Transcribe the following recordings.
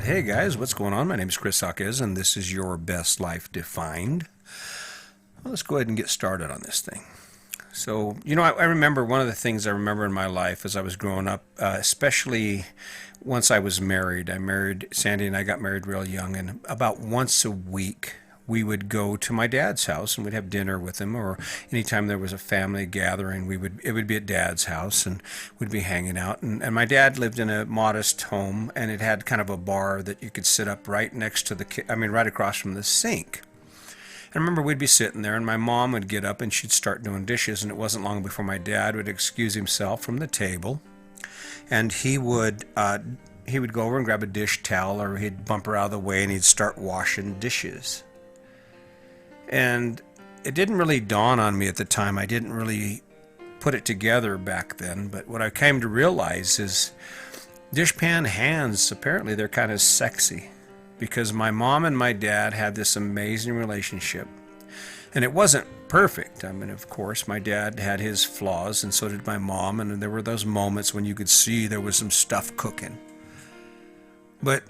Hey guys, what's going on? My name is Chris Hawkes, and this is Your Best Life Defined. Well, let's go ahead and get started on this thing. So, I remember one of the things I remember in my life as I was growing up, especially once I was married. I married Sandy, and I got married real young, and about once a week we would go to my dad's house and we'd have dinner with him, or anytime there was a family gathering, it would be at dad's house and we'd be hanging out. And my dad lived in a modest home, and it had kind of a bar that you could sit up right next to right across from the sink. I remember we'd be sitting there, and my mom would get up and she'd start doing dishes, and it wasn't long before my dad would excuse himself from the table, and he would go over and grab a dish towel, or he'd bump her out of the way, and he'd start washing dishes. And it didn't really dawn on me at the time. I didn't really put it together back then, but what I came to realize is dishpan hands, apparently they're kind of sexy, because my mom and my dad had this amazing relationship. And it wasn't perfect. I mean, of course, my dad had his flaws, and so did my mom, and there were those moments when you could see there was some stuff cooking. But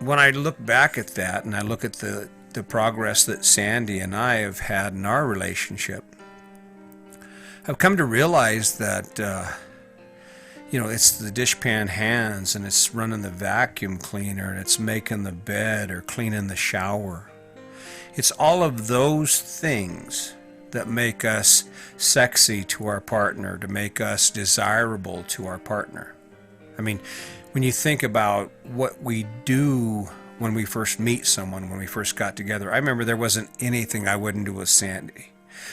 when I look back at that, and I look at the progress that Sandy and I have had in our relationship, I've come to realize that it's the dishpan hands, and it's running the vacuum cleaner, and it's making the bed or cleaning the shower. It's all of those things that make us sexy to our partner, to make us desirable to our partner. I mean, when you think about what we do when we first meet someone, when we first got together, I remember there wasn't anything I wouldn't do with Sandy.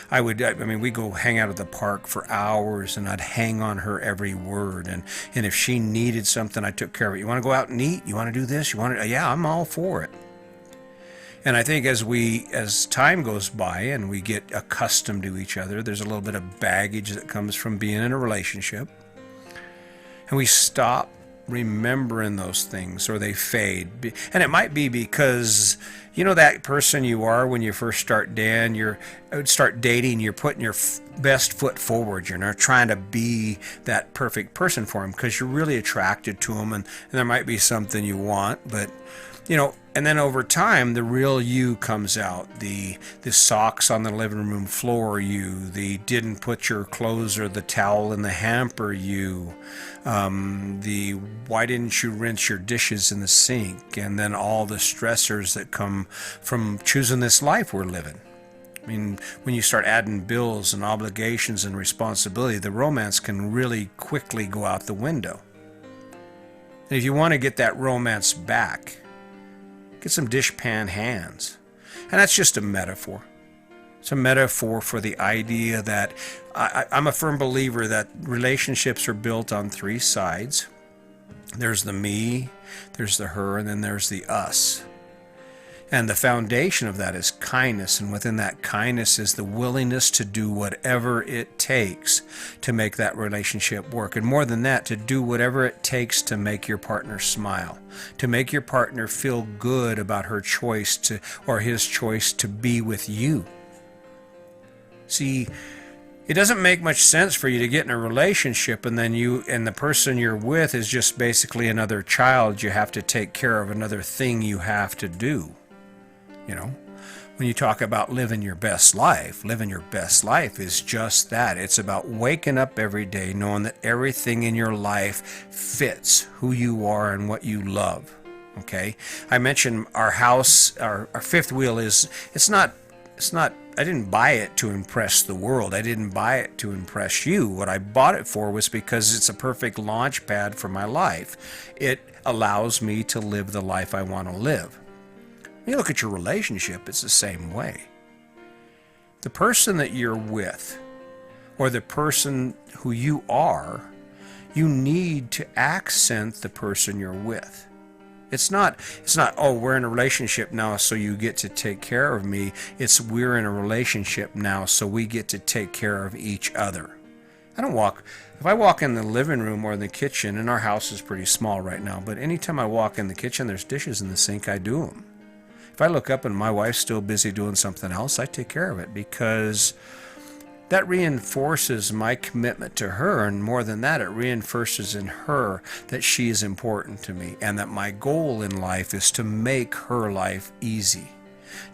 We'd go hang out at the park for hours, and I'd hang on her every word. And if she needed something, I took care of it. You want to go out and eat? You want to do this? Yeah, I'm all for it. And I think as time goes by and we get accustomed to each other, there's a little bit of baggage that comes from being in a relationship. And we stop remembering those things, or they fade. And it might be because that person you are when you first start dating, you're putting your best foot forward. You're not trying to be that perfect person for him because you're really attracted to him, and there might be something you want, but and then over time, the real you comes out. The socks on the living room floor you, the didn't put your clothes or the towel in the hamper you, the why didn't you rinse your dishes in the sink, and then all the stressors that come from choosing this life we're living. I mean, when you start adding bills and obligations and responsibility, the romance can really quickly go out the window. And if you want to get that romance back, get some dishpan hands. And that's just a metaphor. It's a metaphor for the idea that I'm a firm believer that relationships are built on three sides. There's the me, there's the her, and then there's the us. And the foundation of that is kindness, and within that kindness is the willingness to do whatever it takes to make that relationship work. And more than that, to do whatever it takes to make your partner smile, to make your partner feel good about her choice or his choice to be with you. See, it doesn't make much sense for you to get in a relationship and then you and the person you're with is just basically another child you have to take care of, another thing you have to do. When you talk about living your best life is just that. It's about waking up every day knowing that everything in your life fits who you are and what you love. Okay? I mentioned our house, our fifth wheel it's not, I didn't buy it to impress the world. I didn't buy it to impress you. What I bought it for was because it's a perfect launch pad for my life. It allows me to live the life I want to live. When you look at your relationship, it's the same way. The person that you're with, or the person who you are, you need to accent the person you're with. It's not, oh, we're in a relationship now, so you get to take care of me. It's we're in a relationship now, so we get to take care of each other. If I walk in the living room or the kitchen, and our house is pretty small right now, but anytime I walk in the kitchen, there's dishes in the sink, I do them. If I look up and my wife's still busy doing something else, I take care of it because that reinforces my commitment to her, and more than that, it reinforces in her that she is important to me and that my goal in life is to make her life easy,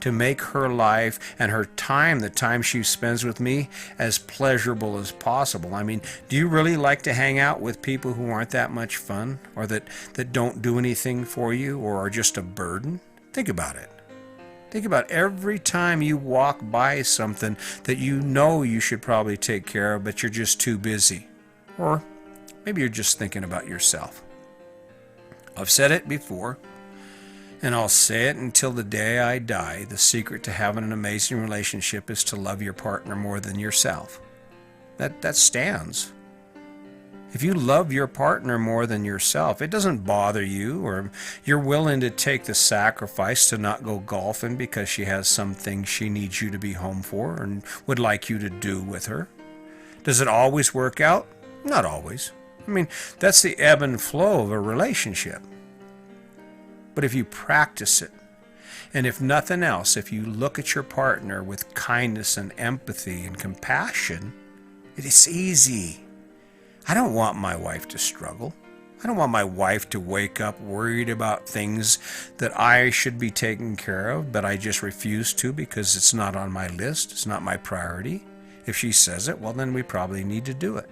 to make her life and her time, the time she spends with me, as pleasurable as possible. I mean, do you really like to hang out with people who aren't that much fun, or that don't do anything for you, or are just a burden? Think about it. Think about every time you walk by something that you know you should probably take care of, but you're just too busy. Or maybe you're just thinking about yourself. I've said it before, and I'll say it until the day I die. The secret to having an amazing relationship is to love your partner more than yourself. That stands. If you love your partner more than yourself, it doesn't bother you, or you're willing to take the sacrifice to not go golfing because she has something she needs you to be home for and would like you to do with her. Does it always work out? Not always. I mean, that's the ebb and flow of a relationship. But if you practice it, and if nothing else, if you look at your partner with kindness and empathy and compassion, it is easy. I don't want my wife to struggle. I don't want my wife to wake up worried about things that I should be taking care of, but I just refuse to because it's not on my list. It's not my priority. If she says it, well, then we probably need to do it.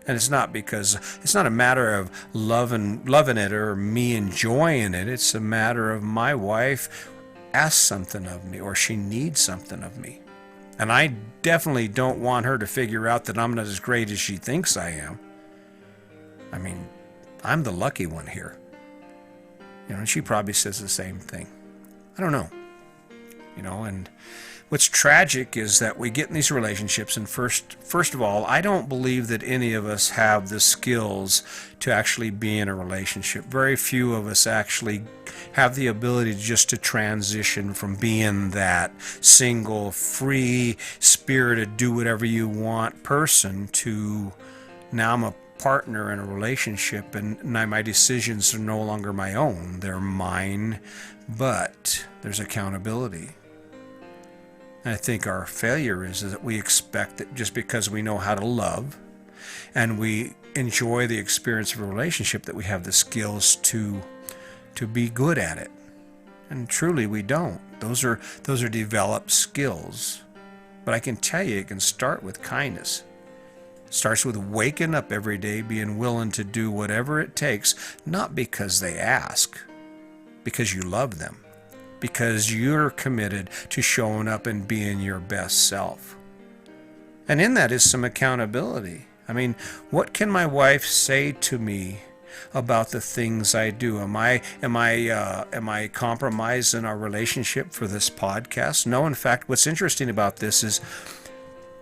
And it's not a matter of loving it or me enjoying it. It's a matter of my wife asks something of me, or she needs something of me. And I definitely don't want her to figure out that I'm not as great as she thinks I am. I mean, I'm the lucky one here. And she probably says the same thing. I don't know. And what's tragic is that we get in these relationships, and first of all, I don't believe that any of us have the skills to actually be in a relationship. Very few of us actually have the ability just to transition from being that single, free, spirited, do whatever you want person to now I'm a partner in a relationship, and my decisions are no longer my own. They're mine, but there's accountability. And I think our failure is that we expect that just because we know how to love and we enjoy the experience of a relationship, that we have the skills to be good at it. And truly we don't. Those are developed skills. But I can tell you, it can start with kindness. It starts with waking up every day, being willing to do whatever it takes, not because they ask, because you love them. Because you're committed to showing up and being your best self. And in that is some accountability. I mean, what can my wife say to me about the things I do? Am I compromising our relationship for this podcast? No. In fact, what's interesting about this is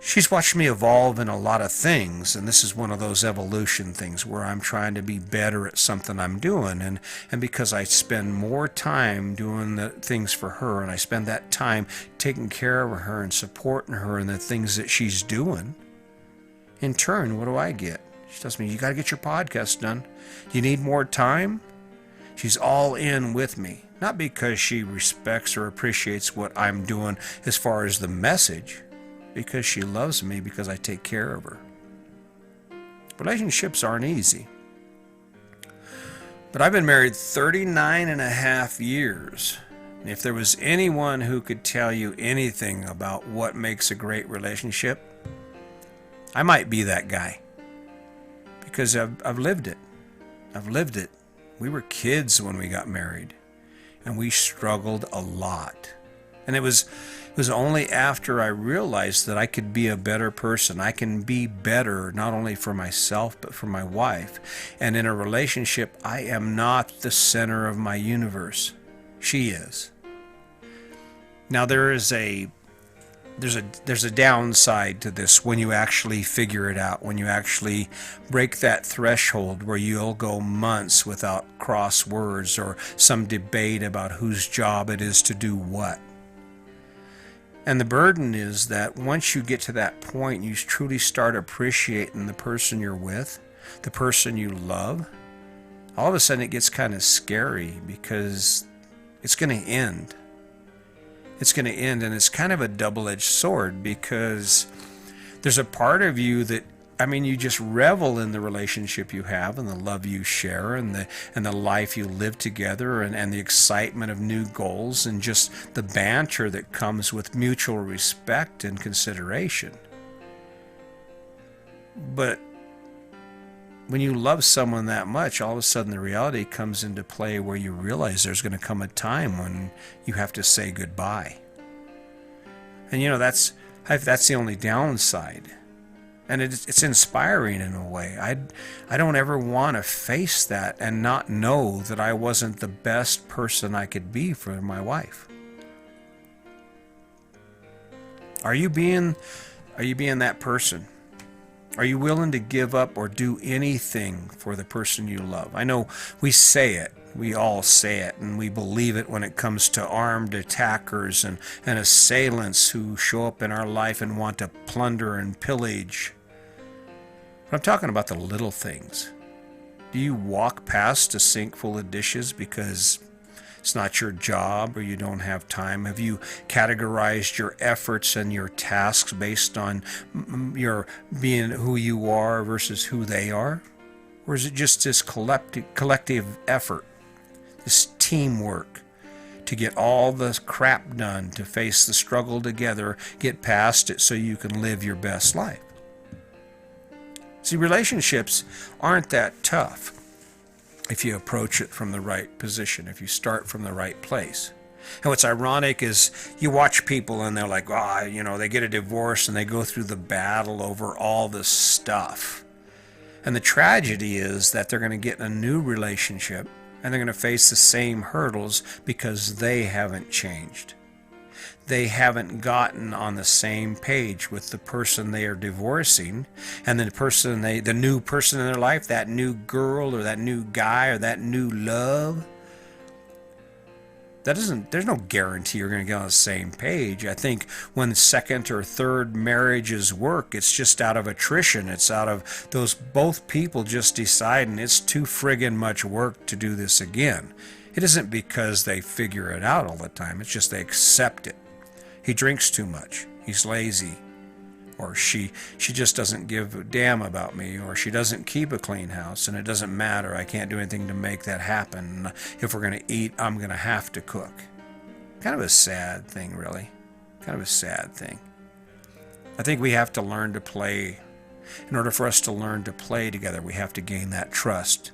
she's watched me evolve in a lot of things, and this is one of those evolution things where I'm trying to be better at something I'm doing, and because I spend more time doing the things for her, and I spend that time taking care of her and supporting her in the things that she's doing, in turn, what do I get? She tells me, you got to get your podcast done. You need more time? She's all in with me, not because she respects or appreciates what I'm doing as far as the message, because she loves me because I take care of her. Relationships aren't easy. But I've been married 39 and a half years. If there was anyone who could tell you anything about what makes a great relationship, I might be that guy. Because I've lived it. I've lived it. We were kids when we got married, and we struggled a lot. And it was only after I realized that I could be a better person. I can be better not only for myself, but for my wife. And in a relationship, I am not the center of my universe. She is. Now there's a downside to this when you actually figure it out, when you actually break that threshold where you'll go months without cross words or some debate about whose job it is to do what. And the burden is that once you get to that point, you truly start appreciating the person you're with, the person you love. All of a sudden it gets kind of scary because it's going to end. It's going to end, and it's kind of a double-edged sword because There's a part of you that, I mean, you just revel in the relationship you have and the love you share and the life you live together and the excitement of new goals and just the banter that comes with mutual respect and consideration. But when you love someone that much, all of a sudden the reality comes into play where you realize there's going to come a time when you have to say goodbye. And you know, that's the only downside. And it's inspiring in a way. I don't ever want to face that and not know that I wasn't the best person I could be for my wife. Are you being that person? Are you willing to give up or do anything for the person you love? I know we say it. We all say it, and we believe it when it comes to armed attackers and assailants who show up in our life and want to plunder and pillage. But I'm talking about the little things. Do you walk past a sink full of dishes because it's not your job or you don't have time? Have you categorized your efforts and your tasks based on your being who you are versus who they are? Or is it just this collective effort, this teamwork to get all the crap done, to face the struggle together, get past it so you can live your best life? See, relationships aren't that tough if you approach it from the right position, if you start from the right place. And what's ironic is you watch people and they're like, they get a divorce and they go through the battle over all this stuff. And the tragedy is that they're going to get in a new relationship and they're going to face the same hurdles because they haven't changed. They haven't gotten on the same page with the person they are divorcing, and the new person in their life, that new girl or that new guy or that new love. There's no guarantee you're going to get on the same page. I think when second or third marriages work, it's just out of attrition. It's out of those both people just deciding it's too friggin' much work to do this again. It isn't because they figure it out all the time. It's just they accept it. He drinks too much. He's lazy. Or she just doesn't give a damn about me. Or she doesn't keep a clean house, and it doesn't matter. I can't do anything to make that happen. If we're going to eat, I'm going to have to cook. Kind of a sad thing, really. Kind of a sad thing. I think we have to learn to play. In order for us to learn to play together, we have to gain that trust.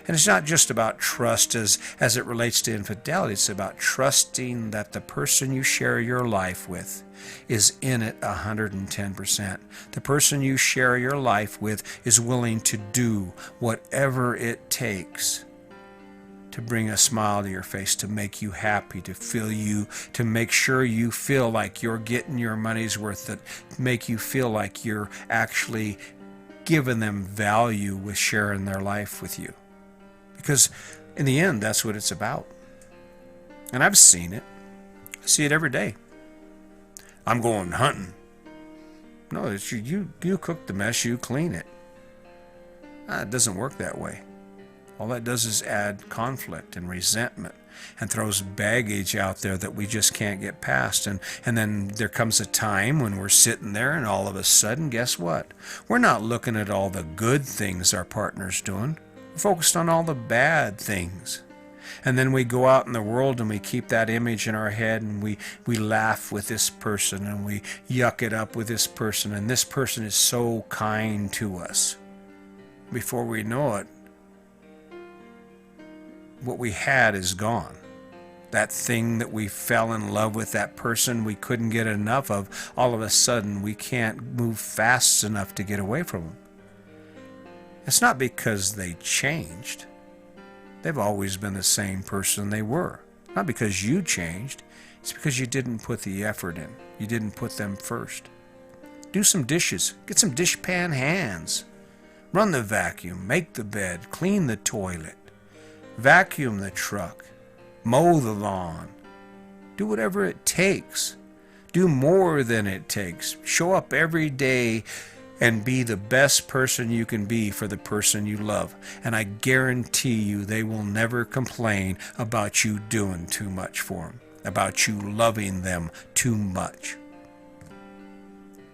And it's not just about trust as it relates to infidelity. It's about trusting that the person you share your life with is in it 110%. The person you share your life with is willing to do whatever it takes to bring a smile to your face, to make you happy, to feel you, to make sure you feel like you're getting your money's worth, that make you feel like you're actually giving them value with sharing their life with you. Because in the end, that's what it's about. And I've seen it. I see it every day. I'm going hunting. No, it's you cook the mess, you clean it. It doesn't work that way. All that does is add conflict and resentment and throws baggage out there that we just can't get past. And then there comes a time when we're sitting there and all of a sudden, guess what? We're not looking at all the good things our partner's doing. Focused on all the bad things. And then we go out in the world and we keep that image in our head and we laugh with this person and we yuck it up with this person, and this person is so kind to us. Before we know it, what we had is gone. That thing that we fell in love with, that person we couldn't get enough of, all of a sudden we can't move fast enough to get away from them. It's not because they changed. They've always been the same person they were. Not because you changed. It's because you didn't put the effort in. You didn't put them first. Do some dishes. Get some dishpan hands. Run the vacuum. Make the bed. Clean the toilet. Vacuum the truck. Mow the lawn. Do whatever it takes. Do more than it takes. Show up every day and be the best person you can be for the person you love. And I guarantee you they will never complain about you doing too much for them, about you loving them too much.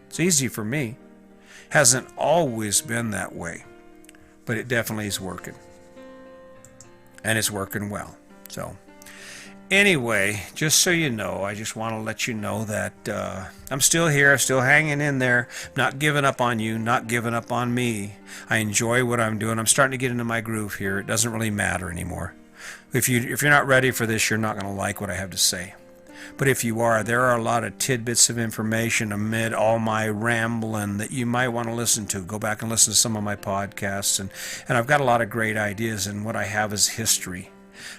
It's easy for me. Hasn't always been that way, but it definitely is working. And it's working well. So anyway, just so you know, I just want to let you know that I'm still here, still hanging in there, not giving up on you, not giving up on me. I enjoy what I'm doing. I'm starting to get into my groove here. It doesn't really matter anymore. If you're not ready for this, you're not going to like what I have to say. But if you are, there are a lot of tidbits of information amid all my rambling that you might want to listen to. Go back and listen to some of my podcasts. And I've got a lot of great ideas, and what I have is history.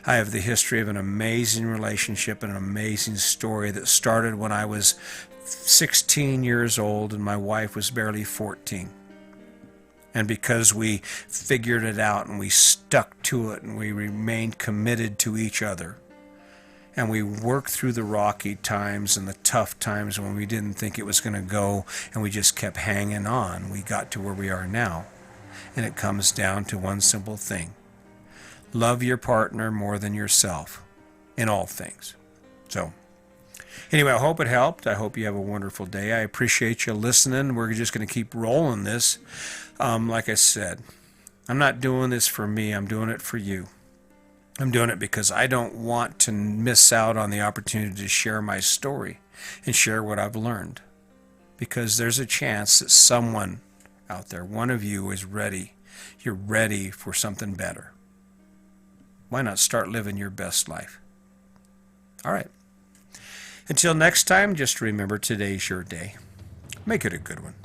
I have the history of an amazing relationship and an amazing story that started when I was 16 years old and my wife was barely 14. And because we figured it out and we stuck to it and we remained committed to each other, and we worked through the rocky times and the tough times when we didn't think it was going to go, and we just kept hanging on, we got to where we are now. And it comes down to one simple thing: love your partner more than yourself in all things. So anyway, I hope it helped. I hope you have a wonderful day. I appreciate you listening. We're just going to keep rolling this. Like I said, I'm not doing this for me. I'm doing it for you. I'm doing it because I don't want to miss out on the opportunity to share my story and share what I've learned. Because there's a chance that someone out there, one of you, is ready. You're ready for something better. Why not start living your best life? All right. Until next time, just remember, today's your day. Make it a good one.